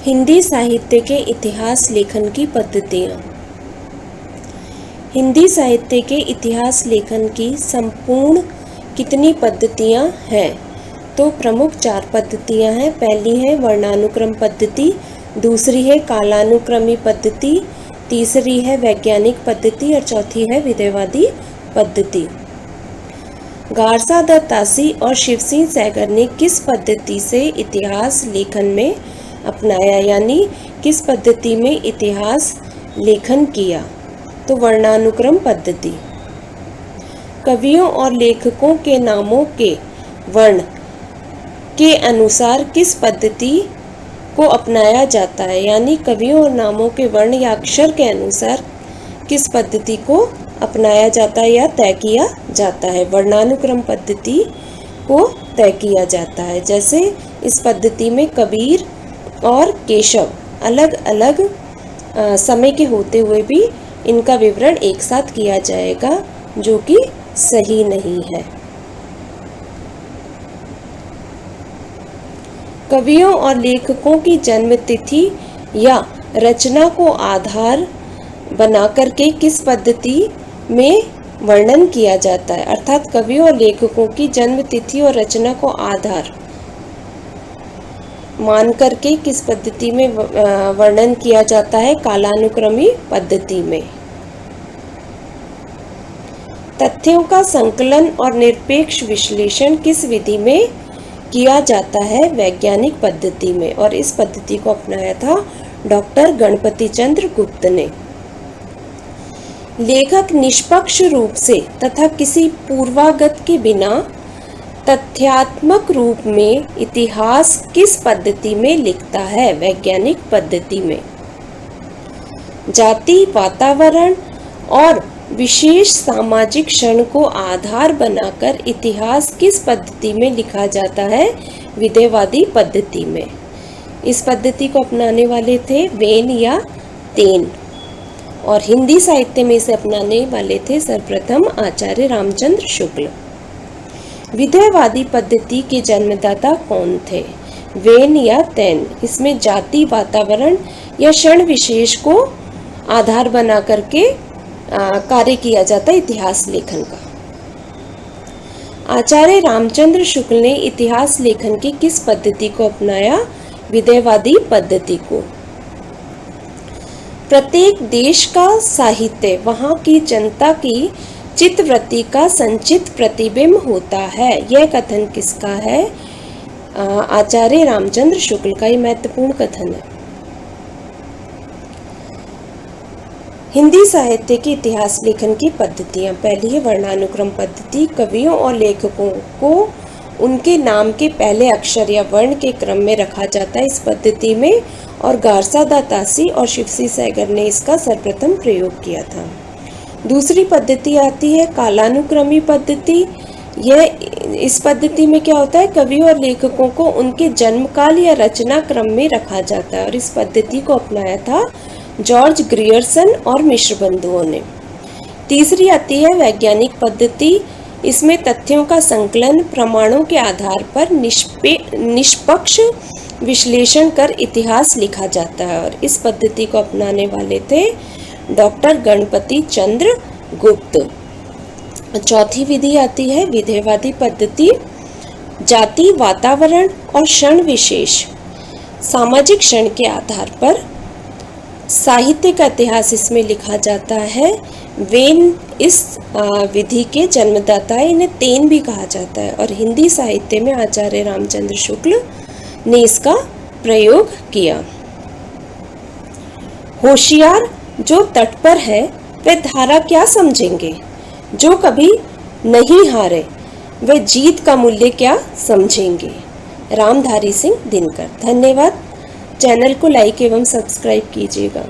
हिंदी साहित्य के इतिहास लेखन की पद्धतियाँ। हिंदी साहित्य के इतिहास लेखन की संपूर्ण कितनी पद्धतियाँ हैं? तो प्रमुख 4 पद्धतियाँ हैं। पहली है वर्णानुक्रम पद्धति, दूसरी है कालानुक्रमी पद्धति, तीसरी है वैज्ञानिक पद्धति और चौथी है विधेयवादी पद्धति। गारसा दत्त तासी और शिवसिंह सैगर ने किस पद्धति से इतिहास लेखन में अपनाया, यानी किस पद्धति में इतिहास लेखन किया? तो वर्णानुक्रम पद्धति। कवियों और लेखकों के नामों के वर्ण के अनुसार किस पद्धति को अपनाया जाता है, यानी कवियों और नामों के वर्ण या अक्षर के अनुसार किस पद्धति को अपनाया जाता है या तय किया जाता है? वर्णानुक्रम पद्धति को तय किया जाता है। जैसे इस पद्धति में कबीर और केशव अलग अलग समय के होते हुए भी इनका विवरण एक साथ किया जाएगा, जो कि सही नहीं है। कवियों और लेखकों की जन्म तिथि या रचना को आधार बनाकर के किस पद्धति में वर्णन किया जाता है? अर्थात कवियों और लेखकों की जन्म तिथि और रचना को आधार मान करके किस पद्धति में वर्णन किया जाता है? कालानुक्रमी पद्धति में। तथ्यों का संकलन और निरपेक्ष विश्लेषण किस विधि में किया जाता है? वैज्ञानिक पद्धति में। और इस पद्धति को अपनाया था डॉक्टर गणपति चंद्र गुप्त ने। लेखक निष्पक्ष रूप से तथा किसी पूर्वागत के बिना तथ्यात्मक रूप में इतिहास किस पद्धति में लिखता है? वैज्ञानिक पद्धति में। जाति, वातावरण और विशेष सामाजिक क्षण को आधार बनाकर इतिहास किस पद्धति में लिखा जाता है? विधेयवादी पद्धति में। इस पद्धति को अपनाने वाले थे वेन या तेन, और हिंदी साहित्य में इसे अपनाने वाले थे सर्वप्रथम आचार्य रामचंद्र शुक्ल। विधेयवादी पद्धति के जन्मदाता कौन थे? वेन या तेन। इसमें जाति, वातावरण या क्षण विशेष को आधार बना करके कार्य किया जाता है इतिहास लेखन का। आचार्य रामचंद्र शुक्ल ने इतिहास लेखन की किस पद्धति को अपनाया? विधेयवादी पद्धति को। प्रत्येक देश का साहित्य वहां की जनता की चित्तवृत्ति का संचित प्रतिबिंब होता है। यह कथन किसका है? आचार्य रामचंद्र शुक्ल का। ये महत्वपूर्ण कथन है। हिंदी साहित्य की इतिहास लेखन की पद्धतियाँ। पहली है वर्णानुक्रम पद्धति। कवियों और लेखकों को उनके नाम के पहले अक्षर या वर्ण के क्रम में रखा जाता है इस पद्धति में, और गारसा दत्त तासी और शिवसिंह सैगर ने इसका सर्वप्रथम प्रयोग किया था। दूसरी पद्धति आती है कालानुक्रमी पद्धति। यह इस पद्धति में क्या होता है? कवियों और लेखकों को उनके जन्मकाल या रचना क्रम में रखा जाता है, और इस पद्धति को अपनाया था जॉर्ज ग्रियर्सन और मिश्र बंधुओं ने। तीसरी आती है वैज्ञानिक पद्धति। इसमें तथ्यों का संकलन प्रमाणों के आधार पर निष्पक्ष विश्लेषण कर इतिहास लिखा जाता है, और इस पद्धति को अपनाने वाले थे डॉक्टर गणपति चंद्र गुप्त। चौथी विधि आती है विधेयवादी पद्धति। जाति, वातावरण और क्षण विशेष सामाजिक क्षण के आधार पर साहित्य का इतिहास इसमें लिखा जाता है। वेन इस विधि के जन्मदाता है, इन्हें तेन भी कहा जाता है, और हिंदी साहित्य में आचार्य रामचंद्र शुक्ल ने इसका प्रयोग किया। होशियार जो तट पर है वे धारा क्या समझेंगे? जो कभी नहीं हारे वे जीत का मूल्य क्या समझेंगे? रामधारी सिंह दिनकर। धन्यवाद। चैनल को लाइक एवं सब्सक्राइब कीजिएगा।